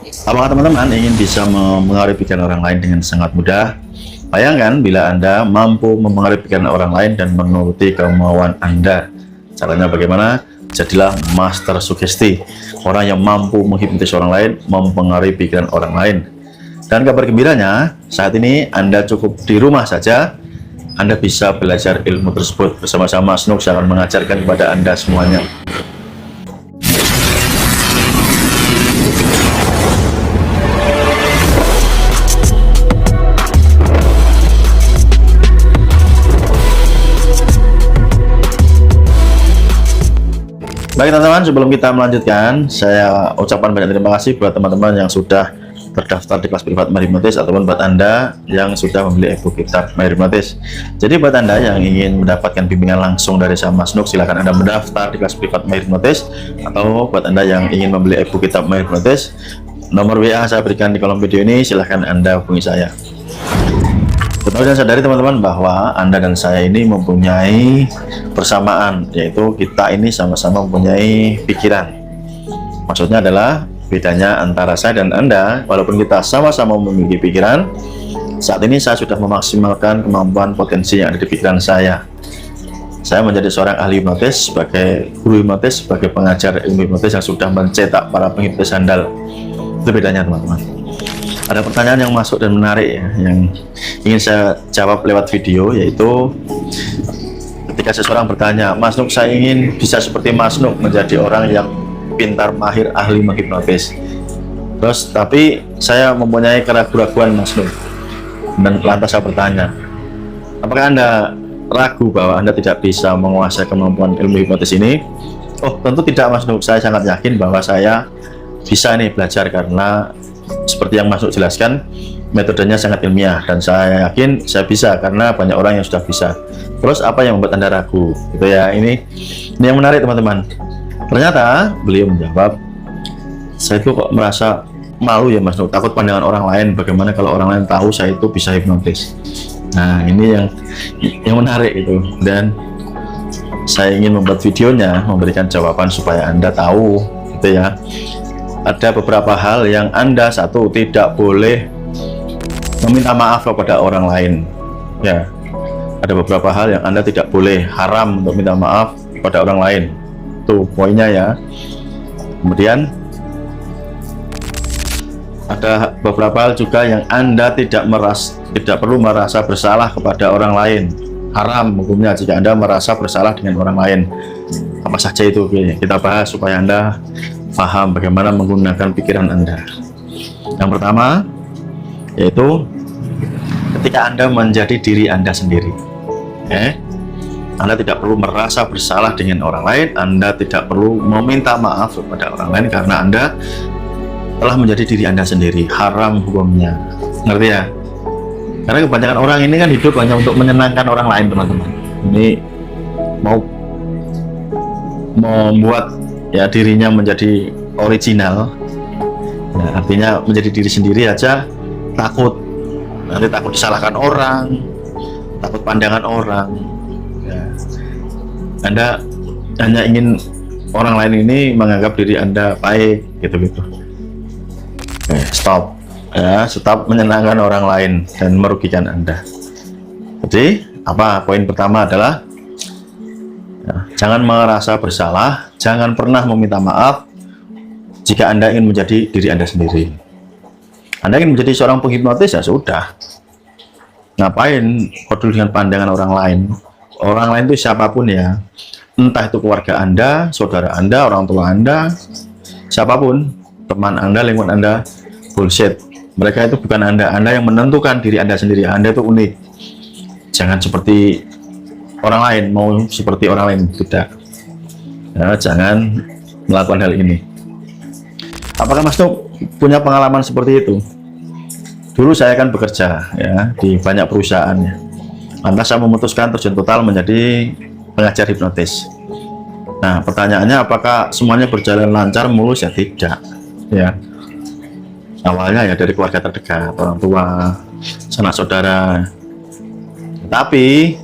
Apakah teman-teman ingin bisa mempengaruhi pikiran orang lain dengan sangat mudah? Bayangkan bila Anda mampu mempengaruhi pikiran orang lain dan menuruti kemauan Anda. Caranya bagaimana? Jadilah master sugesti, orang yang mampu menghipnotis orang lain, mempengaruhi pikiran orang lain. Dan kabar gembiranya, saat ini Anda cukup di rumah saja. Anda bisa belajar ilmu tersebut bersama-sama. Snook akan mengajarkan kepada Anda semuanya. Baik teman-teman, sebelum kita melanjutkan, saya ucapkan banyak terima kasih buat teman-teman yang sudah terdaftar di kelas privat Mahir Hipnotis, ataupun buat Anda yang sudah membeli e-book kitab Mahir Hipnotis. Jadi buat Anda yang ingin mendapatkan bimbingan langsung dari saya Mas Snook, silahkan Anda mendaftar di kelas privat Mahir Hipnotis. Atau buat Anda yang ingin membeli e-book kitab Mahir Hipnotis, nomor WA saya berikan di kolom video ini, silahkan Anda hubungi saya. Betul, dan sadari teman-teman bahwa Anda dan saya ini mempunyai persamaan, yaitu kita ini sama-sama mempunyai pikiran. Maksudnya adalah bedanya antara saya dan Anda, walaupun kita sama-sama memiliki pikiran, saat ini saya sudah memaksimalkan kemampuan potensi yang ada di pikiran saya. Saya menjadi seorang ahli hipnotis, sebagai guru hipnotis, sebagai pengajar ilmu hipnotis yang sudah mencetak para penghipnotis handal. Itu bedanya teman-teman. Ada pertanyaan yang masuk dan menarik ya, yang ingin saya jawab lewat video, yaitu ketika seseorang bertanya, Mas Snook, saya ingin bisa seperti Mas Snook, menjadi orang yang pintar, mahir, ahli menghipnotis. Terus tapi saya mempunyai keraguan-keraguan Mas Snook, dan lantas saya bertanya, apakah Anda ragu bahwa Anda tidak bisa menguasai kemampuan ilmu hipnotis ini? Oh, tentu tidak Mas Snook, saya sangat yakin bahwa saya bisa nih belajar, karena seperti yang Mas Snook jelaskan, metodenya sangat ilmiah, dan saya yakin saya bisa karena banyak orang yang sudah bisa. Terus apa yang membuat Anda ragu? Gitu ya, ini yang menarik teman-teman. Ternyata beliau menjawab, saya itu kok merasa malu ya Mas Snook, takut pandangan orang lain, bagaimana kalau orang lain tahu saya itu bisa hipnotis. Nah, ini yang menarik itu, dan saya ingin membuat videonya, memberikan jawaban supaya Anda tahu gitu ya. Ada beberapa hal yang Anda satu tidak boleh meminta maaf kepada orang lain ya. Ada beberapa hal yang Anda tidak boleh, haram untuk minta maaf kepada orang lain. Tuh poinnya ya. Kemudian ada beberapa hal juga yang Anda tidak perlu merasa bersalah kepada orang lain. Haram hukumnya jika Anda merasa bersalah dengan orang lain. Apa saja itu? Oke, kita bahas supaya Anda paham bagaimana menggunakan pikiran Anda. Yang pertama yaitu ketika Anda menjadi diri Anda sendiri. Anda tidak perlu merasa bersalah dengan orang lain, Anda tidak perlu meminta maaf kepada orang lain, karena Anda telah menjadi diri Anda sendiri. Haram hukumnya, ngerti ya? Karena kebanyakan orang ini kan hidup hanya untuk menyenangkan orang lain teman-teman. Ini mau membuat ya dirinya menjadi original, ya, artinya menjadi diri sendiri aja takut, nanti takut disalahkan orang, takut pandangan orang ya. Anda hanya ingin orang lain ini menganggap diri Anda baik gitu-gitu. Stop ya, stop menyenangkan orang lain dan merugikan Anda. Jadi apa poin pertama adalah jangan merasa bersalah, jangan pernah meminta maaf jika Anda ingin menjadi diri Anda sendiri. Anda ingin menjadi seorang penghipnotis, ya sudah. Ngapain peduli dengan pandangan orang lain? Orang lain itu siapapun ya. Entah itu keluarga Anda, saudara Anda, orang tua Anda, siapapun, teman Anda, lingkungan Anda, bullshit. Mereka itu bukan Anda. Anda yang menentukan diri Anda sendiri. Anda itu unik. Jangan seperti orang lain, mau seperti orang lain, tidak ya, jangan melakukan hal ini. Apakah Mas Snook punya pengalaman seperti itu? Dulu saya kan bekerja ya di banyak perusahaan ya. Lantas saya memutuskan terjun total menjadi pengajar hipnotis. Nah, pertanyaannya apakah semuanya berjalan lancar mulus? Ya tidak ya. Awalnya ya dari keluarga terdekat, orang tua, sanak saudara. Tapi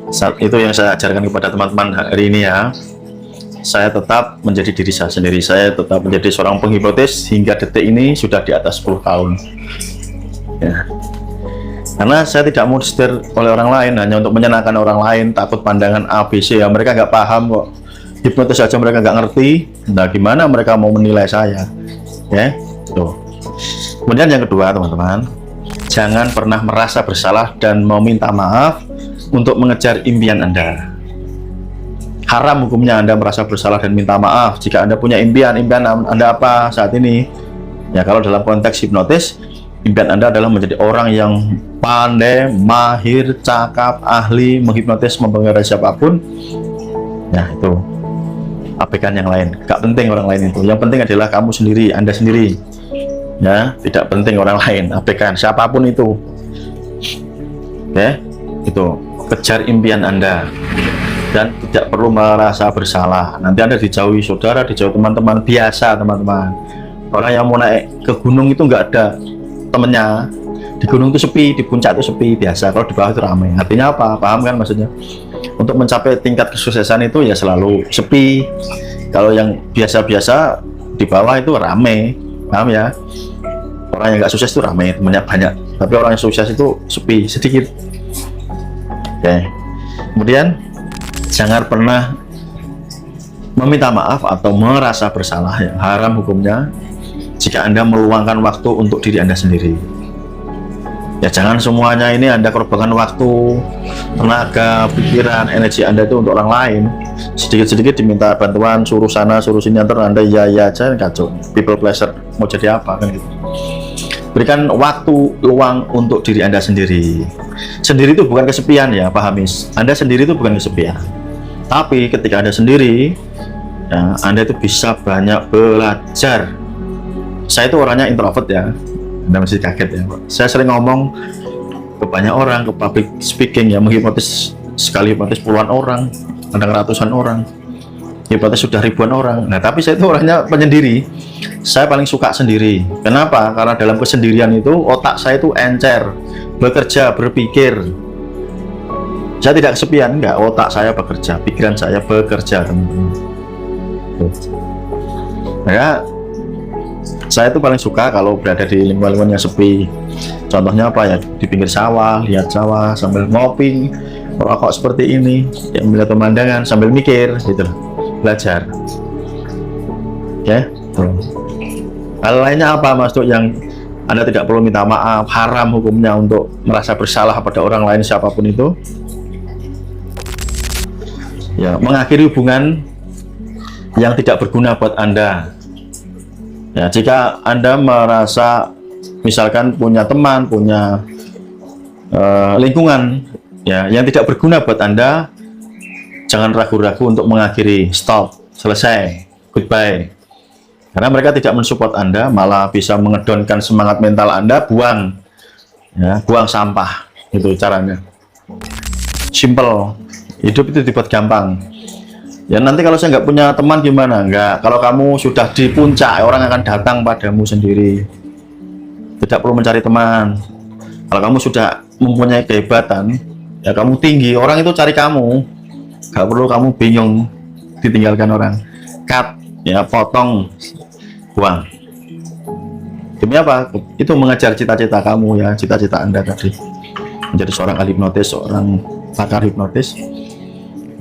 saat itu yang saya ajarkan kepada teman-teman hari ini ya, saya tetap menjadi diri saya sendiri. Saya tetap menjadi seorang penghipnotis hingga detik ini sudah di atas 10 tahun. Ya. Karena saya tidak mau disetir oleh orang lain hanya untuk menyenangkan orang lain, takut pandangan ABC ya, mereka nggak paham kok. Hipnotis saja mereka nggak ngerti, nah gimana mereka mau menilai saya? Ya, tuh. Kemudian yang kedua teman-teman, jangan pernah merasa bersalah dan meminta maaf untuk mengejar impian Anda. Haram hukumnya Anda merasa bersalah dan minta maaf jika Anda punya impian Anda apa saat ini. Ya, kalau dalam konteks hipnotis, impian Anda adalah menjadi orang yang pandai, mahir, cakap, ahli, menghipnotis, mempengaruhi siapapun. Ya, itu abaikan yang lain, gak penting orang lain itu. Yang penting adalah kamu sendiri, Anda sendiri. Ya, tidak penting orang lain, abaikan siapapun itu. Oke, itu kejar impian Anda dan tidak perlu merasa bersalah. Nanti Anda dijauhi saudara, dijauhi teman-teman biasa, teman-teman. Orang yang mau naik ke gunung itu nggak ada temennya. Di gunung itu sepi, di puncak itu sepi biasa. Kalau di bawah itu ramai. Artinya apa? Paham kan maksudnya? Untuk mencapai tingkat kesuksesan itu ya selalu sepi. Kalau yang biasa-biasa di bawah itu ramai, paham ya? Orang yang nggak sukses itu ramai, temannya banyak. Tapi orang yang sukses itu sepi, sedikit. Oke. Kemudian jangan pernah meminta maaf atau merasa bersalah, yang haram hukumnya jika Anda meluangkan waktu untuk diri Anda sendiri. Ya, jangan semuanya ini Anda korbankan waktu, tenaga, pikiran, energi Anda itu untuk orang lain. Sedikit-sedikit diminta bantuan, suruh sana, suruh sini, antar Anda ya aja, kacau. People pleasure, mau jadi apa kan gitu. Berikan waktu luang untuk diri Anda sendiri. Sendiri itu bukan kesepian ya, pahamis. Anda sendiri itu bukan kesepian. Tapi ketika Anda sendiri, ya, Anda itu bisa banyak belajar. Saya itu orangnya introvert ya. Anda masih kaget ya. Saya sering ngomong ke banyak orang, ke public speaking ya, menghipnotis sekali hipnotis puluhan orang, kadang ratusan orang. Hipnotis sudah ribuan orang. Nah, tapi saya itu orangnya penyendiri. Saya paling suka sendiri. Kenapa? Karena dalam kesendirian itu otak saya itu encer, bekerja, berpikir. Saya tidak kesepian, enggak. Otak saya bekerja, pikiran saya bekerja, teman-teman. Ya, saya itu paling suka kalau berada di lingkungan yang sepi. Contohnya apa ya? Di pinggir sawah, lihat sawah sambil ngopi, merokok seperti ini, yang melihat pemandangan sambil mikir, gitu, belajar. Ya, hal lainnya apa Mas Duk yang Anda tidak perlu minta maaf, haram hukumnya untuk merasa bersalah pada orang lain siapapun itu? Ya, mengakhiri hubungan yang tidak berguna buat Anda. Ya, jika Anda merasa misalkan punya teman, punya lingkungan ya yang tidak berguna buat Anda, jangan ragu-ragu untuk mengakhiri, stop, selesai, goodbye. Karena mereka tidak mensupport Anda, malah bisa mengedonkan semangat mental Anda, buang ya, buang sampah. Itu caranya. Simple. Hidup itu dibuat gampang. Ya, nanti kalau saya nggak punya teman gimana? Nggak. Kalau kamu sudah di puncak, orang akan datang padamu sendiri. Tidak perlu mencari teman. Kalau kamu sudah mempunyai kehebatan, ya kamu tinggi, orang itu cari kamu. Nggak perlu kamu bingung ditinggalkan orang. Cut, ya potong, buang. Demi apa? Itu mengejar cita-cita kamu ya, cita-cita Anda tadi. Menjadi seorang ahli hipnotis, seorang pakar hipnotis.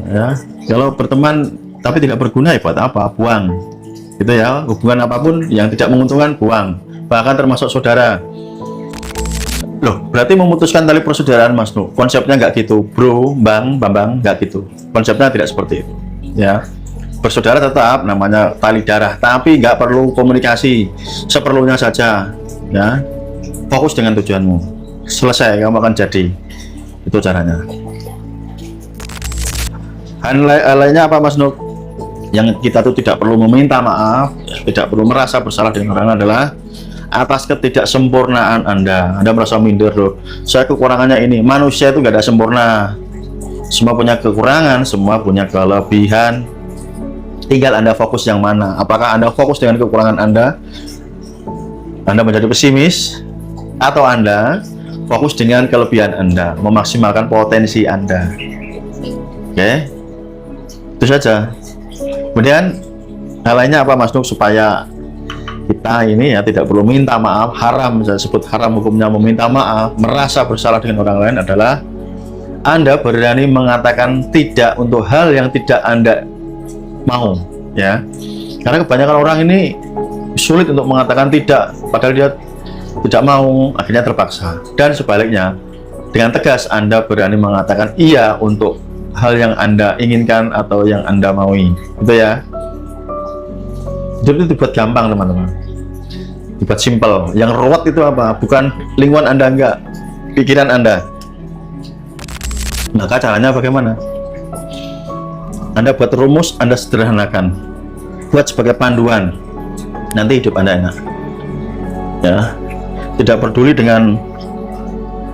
Ya, kalau berteman tapi tidak berguna ya buat apa? Buang. Gitu ya, hubungan apapun yang tidak menguntungkan buang. Bahkan termasuk saudara. Loh, berarti memutuskan tali persaudaraan Mas Nu. Konsepnya nggak gitu, Bro, Bang, Bambang, nggak gitu. Konsepnya tidak seperti itu. Ya. Bersaudara tetap namanya tali darah, tapi nggak perlu komunikasi, seperlunya saja. Ya. Fokus dengan tujuanmu. Selesai, kamu akan jadi. Itu caranya. Hal lainnya apa Mas Nuk? Yang kita tuh tidak perlu meminta maaf, tidak perlu merasa bersalah dengan orang adalah atas ketidaksempurnaan Anda. Anda merasa minder loh. Saya kekurangannya ini. Manusia itu nggak ada sempurna. Semua punya kekurangan, semua punya kelebihan. Tinggal Anda fokus yang mana. Apakah Anda fokus dengan kekurangan Anda menjadi pesimis, atau Anda fokus dengan kelebihan Anda, memaksimalkan potensi Anda. Oke? Itu saja. Kemudian hal lainnya apa Mas Nuk, supaya kita ini ya tidak perlu minta maaf, haram, saya sebut haram hukumnya meminta maaf, merasa bersalah dengan orang lain adalah Anda berani mengatakan tidak untuk hal yang tidak Anda mau, ya. Karena kebanyakan orang ini sulit untuk mengatakan tidak, padahal dia tidak mau, akhirnya terpaksa. Dan sebaliknya, dengan tegas Anda berani mengatakan iya untuk hal yang Anda inginkan atau yang Anda maui, gitu ya. Hidup itu dibuat gampang teman-teman, dibuat simpel. Yang ruwet itu apa? Bukan lingkungan Anda, enggak, pikiran Anda. Maka caranya bagaimana? Anda buat rumus, Anda sederhanakan, buat sebagai panduan, nanti hidup Anda enak, ya. Tidak peduli dengan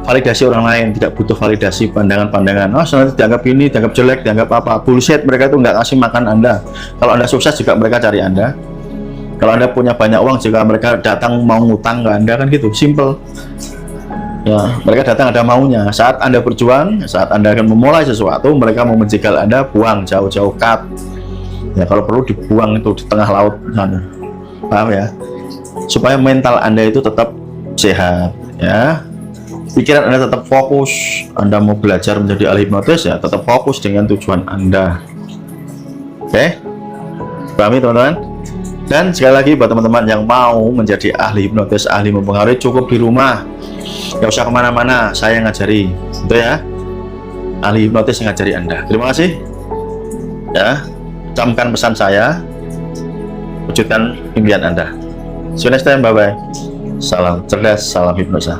validasi orang lain, tidak butuh validasi pandangan-pandangan. Oh, nanti dianggap ini, dianggap jelek, dianggap apa, bullshit. Mereka itu nggak kasih makan Anda. Kalau Anda sukses juga mereka cari Anda. Kalau Anda punya banyak uang juga mereka datang mau ngutang ke Anda, kan gitu, simple. Ya, mereka datang ada maunya. Saat Anda berjuang, saat Anda akan memulai sesuatu, mereka mau menjegal Anda, buang jauh-jauh, cut. Ya, kalau perlu dibuang itu di tengah laut sana. Paham ya? Supaya mental Anda itu tetap sehat, ya. Pikiran Anda tetap fokus. Anda mau belajar menjadi ahli hipnotis, ya tetap fokus dengan tujuan Anda. Oke? Pahami teman-teman? Dan sekali lagi buat teman-teman yang mau menjadi ahli hipnotis, ahli mempengaruhi, cukup di rumah, nggak usah kemana-mana, saya yang ngajari, gitu ya. Ahli hipnotis yang ngajari Anda. Terima kasih ya, camkan pesan saya, wujudkan impian Anda. See you next time, bye bye. Salam cerdas, salam hipnosa.